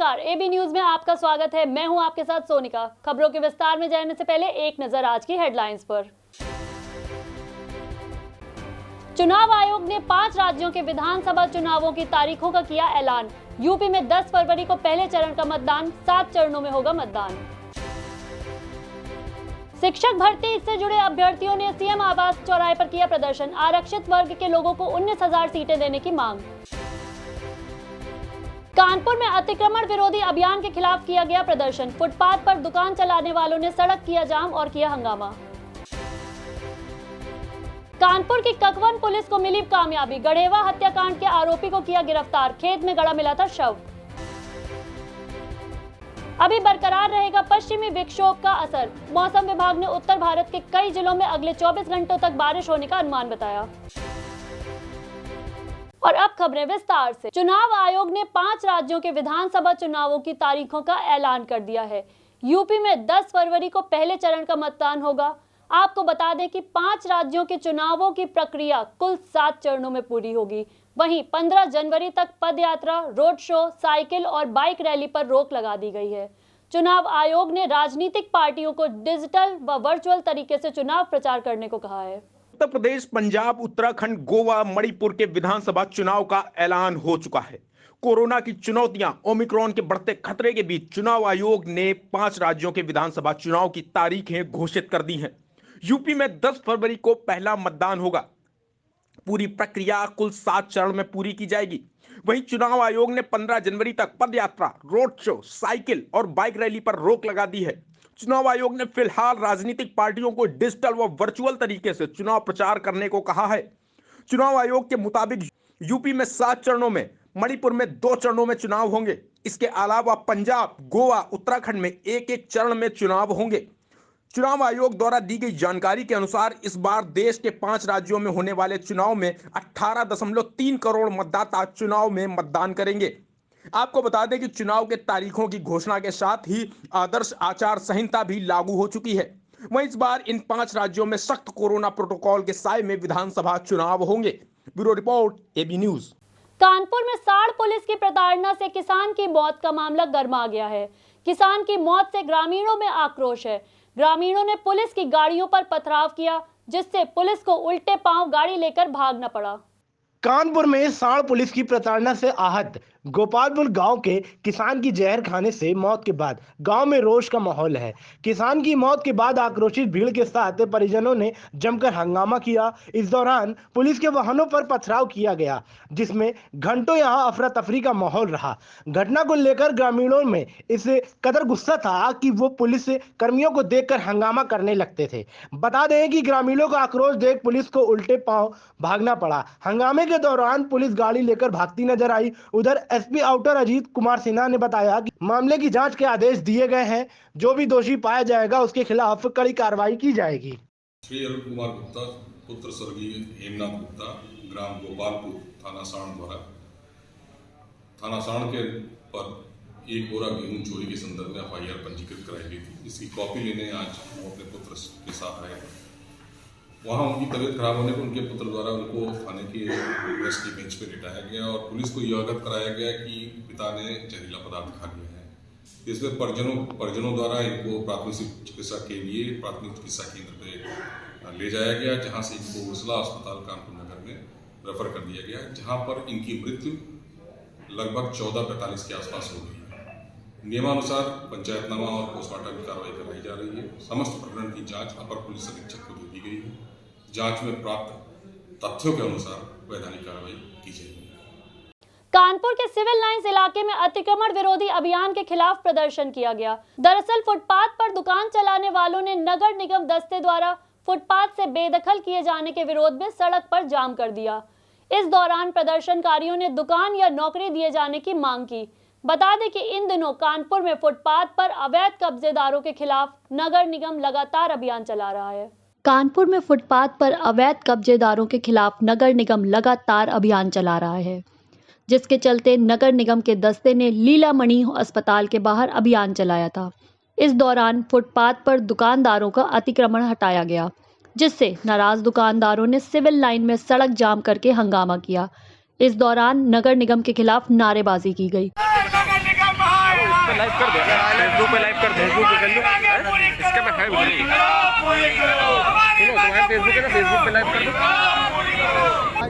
नमस्कार, AB news में आपका स्वागत है। मैं हूं आपके साथ सोनिका। खबरों के विस्तार में जाने से पहले एक नजर आज की हेडलाइंस पर। चुनाव आयोग ने 5 राज्यों के विधानसभा चुनावों की तारीखों का किया ऐलान। यूपी में 10 फरवरी को पहले चरण का मतदान, 7 चरणों में होगा मतदान। शिक्षक भर्ती से जुड़े अभ्यर्थियों ने सीएम आवास चौराहे पर किया प्रदर्शन। आरक्षित वर्ग के लोगों को 19,000 सीटें देने की मांग। कानपुर में अतिक्रमण विरोधी अभियान के खिलाफ किया गया प्रदर्शन। फुटपाथ पर दुकान चलाने वालों ने सड़क किया जाम और किया हंगामा। कानपुर की ककवन पुलिस को मिली कामयाबी। गढ़ेवा हत्याकांड के आरोपी को किया गिरफ्तार। खेत में गड़ा मिला था शव। अभी बरकरार रहेगा पश्चिमी विक्षोभ का असर। मौसम विभाग ने उत्तर भारत के कई जिलों में अगले 24 घंटों तक बारिश होने का अनुमान बताया। और अब खबरें विस्तार से। चुनाव आयोग ने 5 राज्यों के विधानसभा चुनावों की तारीखों का ऐलान कर दिया है। यूपी में 10 फरवरी को पहले चरण का मतदान होगा। आपको बता दें कि 5 राज्यों के चुनावों की प्रक्रिया कुल 7 चरणों में पूरी होगी। वहीं 15 जनवरी तक पदयात्रा, रोड शो, साइकिल और बाइक रैली पर रोक लगा दी गई है। चुनाव आयोग ने राजनीतिक पार्टियों को डिजिटल व वर्चुअल तरीके से चुनाव प्रचार करने को कहा है। उत्तर प्रदेश, पंजाब, उत्तराखंड, गोवा, मणिपुर के विधानसभा चुनाव का ऐलान हो चुका है। कोरोना की चुनौतियां, ओमिक्रॉन के बढ़ते खतरे के बीच चुनाव आयोग ने 5 राज्यों के विधानसभा चुनाव की तारीखें घोषित कर दी हैं। यूपी में 10 फरवरी को पहला मतदान होगा। पूरी प्रक्रिया कुल 7 चरण में पूरी की जाएगी। वहीं चुनाव आयोग ने 15 जनवरी तक पदयात्रा, रोड शो, साइकिल और बाइक रैली पर रोक लगा दी है। चुनाव आयोग ने फिलहाल राजनीतिक पार्टियों को डिजिटल व वर्चुअल तरीके से चुनाव प्रचार करने को कहा है। चुनाव आयोग के मुताबिक यूपी में 7 चरणों में, मणिपुर में 2 चरणों में चुनाव होंगे। इसके अलावा पंजाब, गोवा, उत्तराखंड में एक चरण में चुनाव होंगे। चुनाव आयोग द्वारा दी गई जानकारी के अनुसार इस बार देश के 5 राज्यों में होने वाले चुनाव में 18.3 करोड़ मतदाता चुनाव में मतदान करेंगे। आपको बता दें कि चुनाव के तारीखों की घोषणा के साथ ही आदर्श आचार संहिता भी लागू हो चुकी है। वहीं इस बार इन 5 राज्यों में सख्त कोरोना प्रोटोकॉल के साए में विधानसभा चुनाव होंगे। Bureau report, AB news. Kanpur में साड़ पुलिस की प्रताड़ना से किसान की मौत का मामला गर्मा गया है। किसान की मौत से ग्रामीणों में आक्रोश है। ग्रामीणों ने पुलिस की गाड़ियों पर पथराव किया, जिससे पुलिस को उल्टे पांव गाड़ी लेकर भागना पड़ा। कानपुर में साड़ पुलिस की प्रताड़ना से आहत गोपालपुर गांव के किसान की जहर खाने से मौत के बाद गांव में रोष का माहौल है। किसान की मौत के बाद आक्रोशित भीड़ के साथ परिजनों ने जमकर हंगामा किया। इस दौरान पुलिस के वाहनों पर पथराव किया गया, जिसमें घंटों यहां अफरा तफरी का माहौल रहा। घटना को लेकर ग्रामीणों में इस कदर गुस्सा था कि वो पुलिस कर्मियों को देखकर हंगामा करने लगते थे। बता दें कि ग्रामीणों का आक्रोश देख पुलिस को उल्टे पांव भागना पड़ा। हंगामे के दौरान पुलिस गाड़ी लेकर भागती नजर आई। उधर एसपी आउटर अजीत कुमार सिन्हा ने बताया कि मामले की जांच के आदेश दिए गए हैं। जो भी दोषी पाया जाएगा उसके खिलाफ कड़ी कार्रवाई की जाएगी। श्री अरुण कुमार गुप्ता, पुत्र स्वर्गीय हेमनाथ गुप्ता, ग्राम गोपालपुर, थाना साण द्वारा थाना साण के पर एक बोरा गेहूं चोरी के संदर्भ में एफआईआर पंजीकृत कराई गई थी। इसकी कॉपी लेने आज वो अपने पुत्र के साथ आए थे। वहाँ उनकी तबीयत खराब होने पर उनके पुत्र द्वारा उनको थाने के प्रेस की बेंच पर लिटाया गया और पुलिस को यह अवगत कराया गया कि पिता ने जहरीला पदार्थ खा लिया है। इसमें परिजनों द्वारा इनको प्राथमिक चिकित्सा के लिए प्राथमिक चिकित्सा केंद्र पे ले जाया गया, जहाँ से इनको उसला अस्पताल कानपुर नगर में रेफर कर दिया गया, जहाँ पर इनकी मृत्यु लगभग 14:45 के आसपास हो गई है। नियमानुसार पंचायतनामा और पोस्टमार्टम की कार्रवाई कराई जा रही है। समस्त प्रकरण की जाँच अपर पुलिस अधीक्षक को दे दी गई है। जांच में प्राप्त तथ्यों के अनुसार वैधानिक कार्रवाई की जाएगी। कानपुर के सिविल लाइंस इलाके में अतिक्रमण विरोधी अभियान के खिलाफ प्रदर्शन किया गया। दरअसल फुटपाथ पर दुकान चलाने वालों ने नगर निगम दस्ते द्वारा फुटपाथ से बेदखल किए जाने के विरोध में सड़क पर जाम कर दिया। इस दौरान प्रदर्शनकारियों ने दुकान या नौकरी दिए जाने की मांग की। बता दें कि इन दिनों कानपुर में फुटपाथ पर अवैध कब्जेदारों के खिलाफ नगर निगम लगातार अभियान चला रहा है। कानपुर में फुटपाथ पर अवैध कब्जेदारों के खिलाफ नगर निगम लगातार अभियान चला रहा है, जिसके चलते नगर निगम के दस्ते ने लीलामणि अस्पताल के बाहर अभियान चलाया था। इस दौरान फुटपाथ पर दुकानदारों का अतिक्रमण हटाया गया, जिससे नाराज दुकानदारों ने सिविल लाइन में सड़क जाम करके हंगामा किया। इस दौरान नगर निगम के खिलाफ नारेबाजी की गई। पे लाइव कर दे, फेसबुक पे लाइव कर दे, फेसबुक पे कर लो, इसके में है बोलेगी, सुनो तुम्हारे फेसबुक है ना, फेसबुक पे लाइव कर दो।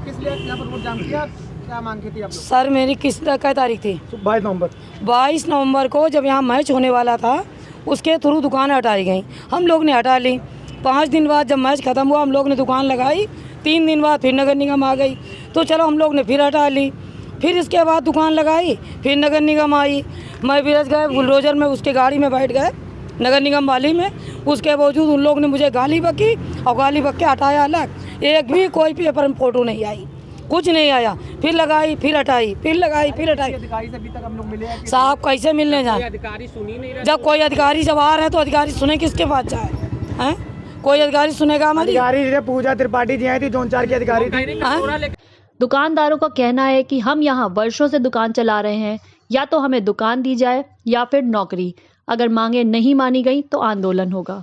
किस लिए यहाँ पर वोट जाम किया, क्या मांग की थी आप लोग? सर मेरी किस क्या तारीख थी? 22 नवंबर को जब यहाँ मैच होने वाला था उसके थ्रू दुकानें हटाई गई, हम लोग ने हटा ली। 5 दिन बाद जब मैच ख़त्म हुआ हम लोग ने दुकान लगाई, 3 दिन बाद फिर नगर निगम आ गई तो चलो हम लोग ने फिर हटा ली। फिर इसके बाद दुकान लगाई, फिर नगर निगम आई, मैं विरज गए बुलडोजर में, उसके गाड़ी में बैठ गए नगर निगम वाली में। उसके बावजूद उन लोग ने मुझे गाली बकी और गाली बक के हटाया अलग। एक भी कोई पेपर में फ़ोटो नहीं आई, कुछ नहीं आया। फिर लगाई, फिर हटाई, फिर लगाई, फिर हटाई। अधिकारी से अभी तक हम लोग मिले हैं? साहब कैसे मिलने जाए? अधिकारी सुन ही नहीं रहे। जब कोई अधिकारी जब आ रहे हैं तो अधिकारी सुने किसके पास जाए? हैं? कोई अधिकारी सुनेगा हमारी? अधिकारी पूजा त्रिपाठी जी आई थी, जोन 4 के अधिकारी। दुकानदारों का कहना है कि हम यहाँ वर्षों से दुकान चला रहे हैं, या तो हमें दुकान दी जाए या फिर नौकरी। अगर मांगे नहीं मानी गई तो आंदोलन होगा।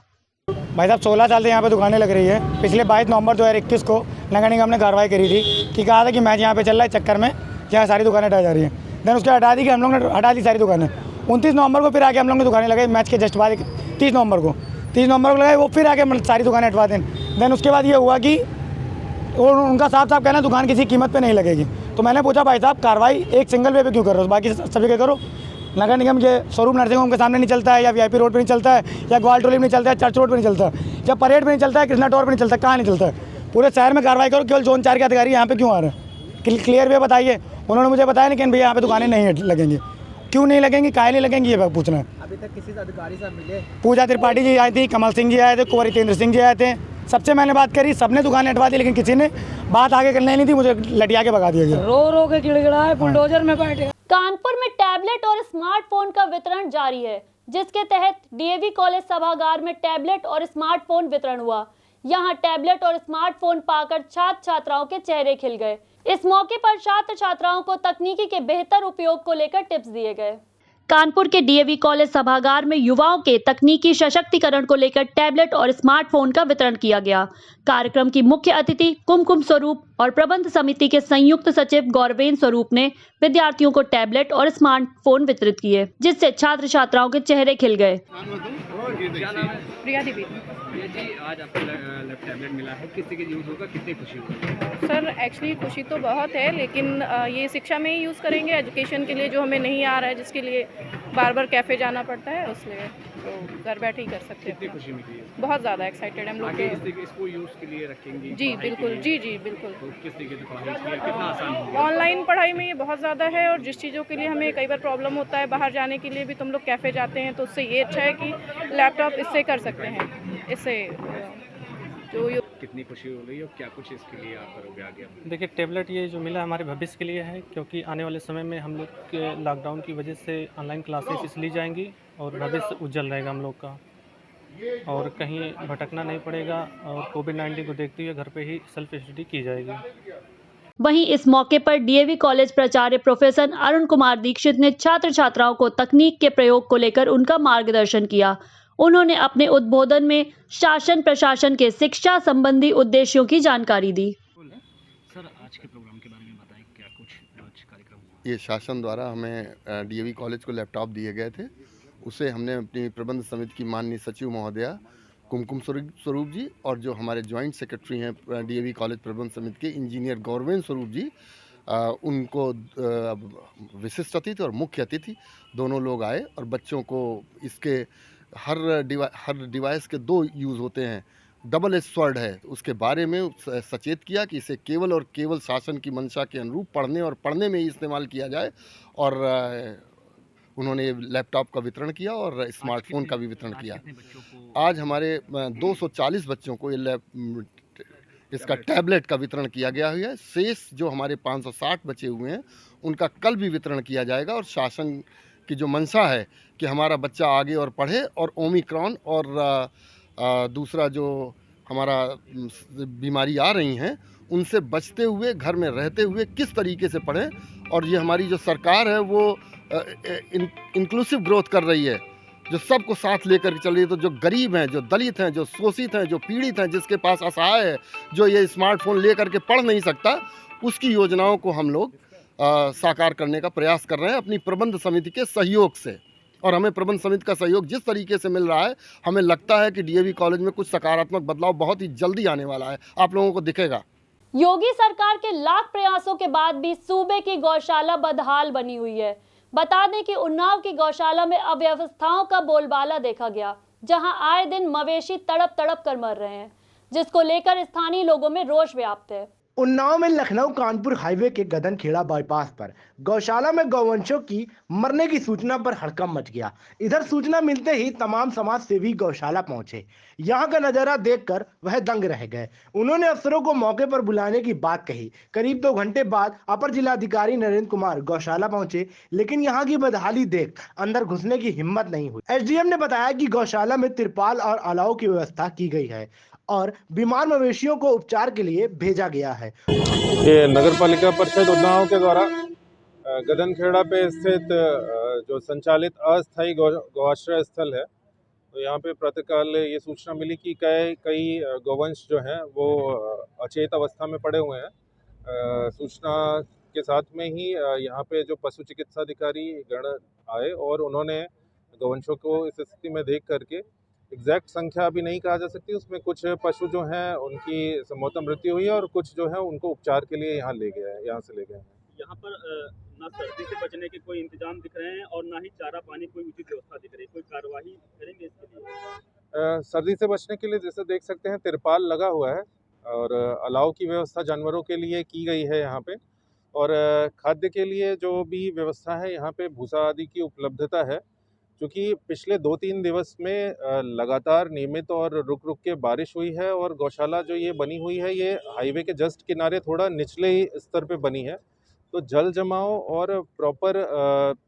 भाई साहब 16 साल से यहाँ पे दुकानें लग रही है। पिछले 22 नवंबर 2021 को नगर निगम ने कार्रवाई करी थी कि कहा था कि मैच यहाँ पे चल रहा है, चक्कर में यहाँ सारी दुकानें हटाई जा रही हैं। देन उसके हटा दी कि हम लोग ने हटा दी सारी दुकानें। 29 नवंबर को फिर आके हम लोग ने दुकानें लगाई, मैच के जस्ट बाद 30 नवंबर को लगाई, वो फिर आके सारी दुकानें हटवा दें। देन उसके बाद ये हुआ कि उनका साफ कहना दुकान किसी कीमत पे नहीं लगेगी। तो मैंने पूछा भाई साहब कार्रवाई एक सिंगल वे पे क्यों कर रहे हो, बाकी सब जगह करो। नगर निगम के स्वरूप नर्सिंग होम के सामने नहीं चलता है, या VIP रोड पे नहीं चलता है, या ग्वाल टोली में नहीं चलता है, चर्च रोड पे नहीं चलता है, या परेड पे नहीं चलता है, कृष्णा टॉवर पे नहीं चलता, कहाँ नहीं चलता है? पूरे शहर में कार्रवाई करो। केवल जोन 4 के अधिकारी यहाँ पे क्यों आ रहे हैं? क्लियर वे बताइए। उन्होंने मुझे बताया लेकिन भैया यहाँ पे दुकानें नहीं लगेंगी। क्यों नहीं लगेंगी, काहे नहीं लगेंगी, ये पूछना है। अभी तक किसी अधिकारी से मिले? पूजा त्रिपाठी जी आई थी, कमल सिंह जी आए थे, कुंवर जितेंद्र सिंह जी आए थे, सबसे मैंने बात करी, सबने दुकानें हटवा दी, लेकिन किसी ने बात आगे करने नहीं थी, मुझे लटिया के भगा दिया गया। रो के गिड़गिड़ाए बुलडोजर में बैठे। कानपुर में टैबलेट और स्मार्टफोन का वितरण जारी है, जिसके तहत DAV कॉलेज सभागार में टैबलेट और स्मार्टफोन वितरण हुआ। यहां टैबलेट और स्मार्टफोन पाकर छात्र छात्राओं के चेहरे खिल गए। इस मौके पर छात्र छात्राओं को तकनीकी के बेहतर उपयोग को लेकर टिप्स दिए गए। कानपुर के DAV कॉलेज सभागार में युवाओं के तकनीकी सशक्तिकरण को लेकर टैबलेट और स्मार्टफोन का वितरण किया गया। कार्यक्रम की मुख्य अतिथि कुमकुम स्वरूप और प्रबंध समिति के संयुक्त सचिव गौरवेंद्र स्वरूप ने विद्यार्थियों को टैबलेट और स्मार्टफोन वितरित किए, जिससे छात्र छात्राओं के चेहरे खिल गए। प्रिया देवी जी, आज आपको टैबलेट मिला है, किससे यूज़ होगा, कितनी खुशी होगी? सर एक्चुअली खुशी तो बहुत है, लेकिन ये शिक्षा में ही यूज़ करेंगे, एजुकेशन के लिए जो हमें नहीं आ रहा है, जिसके लिए बार बार कैफ़े जाना पड़ता है, उसलिए तो घर बैठे ही कर सकते हैं। कितनी खुशी मिली है? बहुत ज़्यादा एक्साइटेड हम लोग। इसको यूज़ के लिए रखेंगे? जी बिल्कुल, जी बिल्कुल। तो किस तरीके से कितना आसान होगा? ऑनलाइन पढ़ाई में ये बहुत ज़्यादा है, और जिस चीज़ों के लिए हमें कई बार प्रॉब्लम होता है, बाहर जाने के लिए भी तुम लोग कैफ़े जाते हैं, तो उससे ये अच्छा है कि लैपटॉप इससे कर सकते हैं। इससे जो कितनी खुशी हो रही है और क्या कुछ इसके लिए आप करोगे आगे? देखिए टेबलेट ये जो मिला हमारे भविष्य के लिए है, क्योंकि आने वाले समय में हम लोग के लॉकडाउन की वजह से ऑनलाइन क्लासेस इसलिए जाएंगी और भविष्य उज्जवल रहेगा हम लोग का, और कहीं भटकना नहीं पड़ेगा, और कोविड-19 को देखते हुए घर पे ही सेल्फ स्टडी की जाएगी। वहीं इस मौके पर DAV कॉलेज प्राचार्य प्रोफेसर अरुण कुमार दीक्षित ने छात्र छात्राओं को तकनीक के प्रयोग को लेकर उनका मार्गदर्शन किया। उन्होंने अपने उद्बोधन में शासन प्रशासन के शिक्षा संबंधी उद्देश्यों की जानकारी दी। सर आज के प्रोग्राम के बारे में बताएं, क्या कुछ आज कार्यक्रम हुआ? ये शासन द्वारा हमें DAV कॉलेज को लैपटॉप दिए गए थे, उसे हमने अपनी प्रबंध समिति की माननीय सचिव महोदया कुमकुम स्वरूप जी और जो हमारे ज्वाइंट सेक्रेटरी हैं DAV कॉलेज प्रबंध समिति के इंजीनियर गौरवेंद्र स्वरूप जी, उनको विशिष्ट अतिथि और मुख्य अतिथि दोनों लोग आए, और बच्चों को इसके हर डिवाइस के 2 यूज़ होते हैं, डबल एज स्वॉर्ड है, उसके बारे में सचेत किया कि इसे केवल और केवल शासन की मंशा के अनुरूप पढ़ने में ही इस्तेमाल किया जाए। और उन्होंने लैपटॉप का वितरण किया और स्मार्टफोन का भी वितरण किया। आज हमारे 240 बच्चों को इसका टैबलेट का वितरण किया गया है। शेष जो हमारे 560 बचे हुए हैं उनका कल भी वितरण किया जाएगा, और शासन की जो मंशा है कि हमारा बच्चा आगे और पढ़े, और ओमिक्रॉन और दूसरा जो हमारा बीमारी आ रही हैं उनसे बचते हुए, घर में रहते हुए किस तरीके से पढ़ें। और ये हमारी जो सरकार है वो इंक्लूसिव ग्रोथ कर रही है, जो सबको साथ लेकर के चल रही है। तो जो गरीब हैं, जो दलित हैं, जो शोषित हैं, जो पीड़ित हैं, जिसके पास असहाय है, जो ये स्मार्टफोन ले करके पढ़ नहीं सकता, उसकी योजनाओं को हम लोग साकार करने का प्रयास कर रहे हैं अपनी प्रबंध समिति के सहयोग से। और हमें प्रबंध समिति का सहयोग जिस तरीके से मिल रहा है, हमें लगता है कि डीएवी कॉलेज में कुछ सकारात्मक बदलाव बहुत ही जल्दी आने वाला है, आप लोगों को दिखेगा। योगी सरकार के लाख प्रयासों के बाद भी सूबे की गौशाला बदहाल बनी हुई है। बता दें कि उन्नाव की गौशाला में अव्यवस्थाओं का बोलबाला देखा गया, जहां आए दिन मवेशी तड़प तड़प कर मर रहे हैं, जिसको लेकर स्थानीय लोगों में रोष व्याप्त है। उन्नाव में लखनऊ कानपुर हाईवे के गदनखेड़ा बाईपास पर गौशाला में गौवंशों की मरने की सूचना पर हड़कंप मच गया। इधर सूचना मिलते ही तमाम समाज सेवी गौशाला पहुंचे। यहां का नजारा देखकर वह दंग रह गए। उन्होंने अफसरों को मौके पर बुलाने की बात कही। करीब 2 घंटे बाद अपर जिलाधिकारी नरेंद्र कुमार गौशाला पहुंचे, लेकिन यहां की बदहाली देख अंदर घुसने की हिम्मत नहीं हुई। एसडीएम ने बताया कि गौशाला में तिरपाल और अलाव की व्यवस्था की गई है और बीमार मवेशियों को उपचार के लिए भेजा गया है। ये नगर पालिका परिषद उन्नाव के द्वारा गदनखेड़ा पे स्थित जो संचालित अस्थायी गौआश्रय स्थल है, तो यहाँ पे प्रातःकाल ये सूचना मिली कि कई गौवंश जो हैं वो अचेत अवस्था में पड़े हुए हैं। सूचना के साथ में ही यहाँ पे जो पशु चिकित्सा अधिकारी गण आए और उन्होंने गौवंशों को इस स्थिति में देख करके, एग्जैक्ट संख्या अभी नहीं कहा जा सकती, उसमें कुछ पशु जो हैं उनकी संभवतः मृत्यु हुई है और कुछ जो है उनको उपचार के लिए यहाँ से ले गए हैं। यहाँ पर ना सर्दी से बचने के कोई इंतजाम दिख रहे हैं और ना ही चारा पानी कोई उचित व्यवस्था दिख रही है, कोई कार्रवाई करेंगे इसके लिए? सर्दी से बचने के लिए जैसे देख सकते हैं तिरपाल लगा हुआ है और अलाव की व्यवस्था जानवरों के लिए की गई है यहाँ पे, और खाद्य के लिए जो भी व्यवस्था है यहाँ पे भूसा आदि की उपलब्धता है। क्योंकि पिछले 2-3 दिवस में लगातार नियमित और रुक के बारिश हुई है और गौशाला जो ये बनी हुई है ये हाईवे के जस्ट किनारे थोड़ा निचले स्तर पे बनी है, तो जल जमाव और प्रॉपर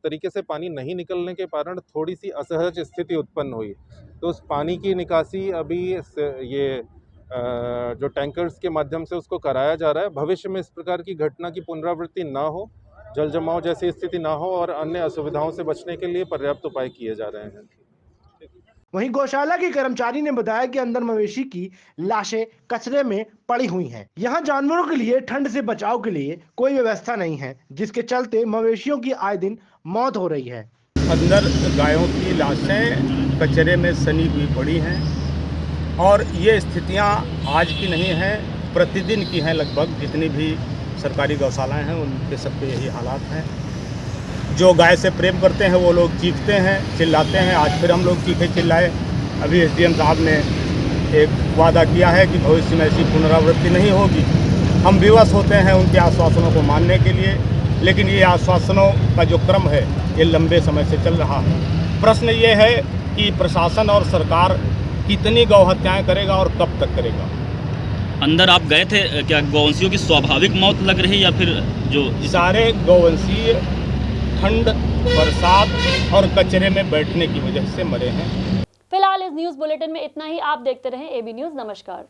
तरीके से पानी नहीं निकलने के कारण थोड़ी सी असहज स्थिति उत्पन्न हुई। तो उस पानी की निकासी अभी ये जो टैंकर्स के माध्यम से उसको कराया जा रहा है। भविष्य में इस प्रकार की घटना की पुनरावृत्ति ना हो, जल जमाव जैसी स्थिति ना हो और अन्य असुविधाओं से बचने के लिए पर्याप्त उपाय किए जा रहे हैं। वहीं गौशाला के कर्मचारी ने बताया कि अंदर मवेशी की लाशें कचरे में पड़ी हुई हैं। यहाँ जानवरों के लिए ठंड से बचाव के लिए कोई व्यवस्था नहीं है, जिसके चलते मवेशियों की आए दिन मौत हो रही है। अंदर गायों की लाशें कचरे में सनी हुई पड़ी हैं और ये स्थितियाँ आज की नहीं हैं, प्रतिदिन की हैं लगभग। जितनी भी सरकारी गौशालाएं हैं उनके सब पे यही हालात हैं। जो गाय से प्रेम करते हैं वो लोग चीखते हैं, चिल्लाते हैं। आज फिर हम लोग चीखे चिल्लाए। अभी एसडीएम साहब ने एक वादा किया है कि भविष्य में ऐसी पुनरावृत्ति नहीं होगी। हम विवश होते हैं उनके आश्वासनों को मानने के लिए, लेकिन ये आश्वासनों का जो क्रम है ये लंबे समय से चल रहा है। प्रश्न ये है कि प्रशासन और सरकार कितनी गौहत्याएँ करेगा और कब तक करेगा। अंदर आप गए थे, क्या गौवंशियों की स्वाभाविक मौत लग रही है या फिर जो सारे गौवंशीय ठंड, बरसात और कचरे में बैठने की वजह से मरे हैं? फिलहाल इस न्यूज़ बुलेटिन में इतना ही। आप देखते रहें एबी न्यूज़। नमस्कार।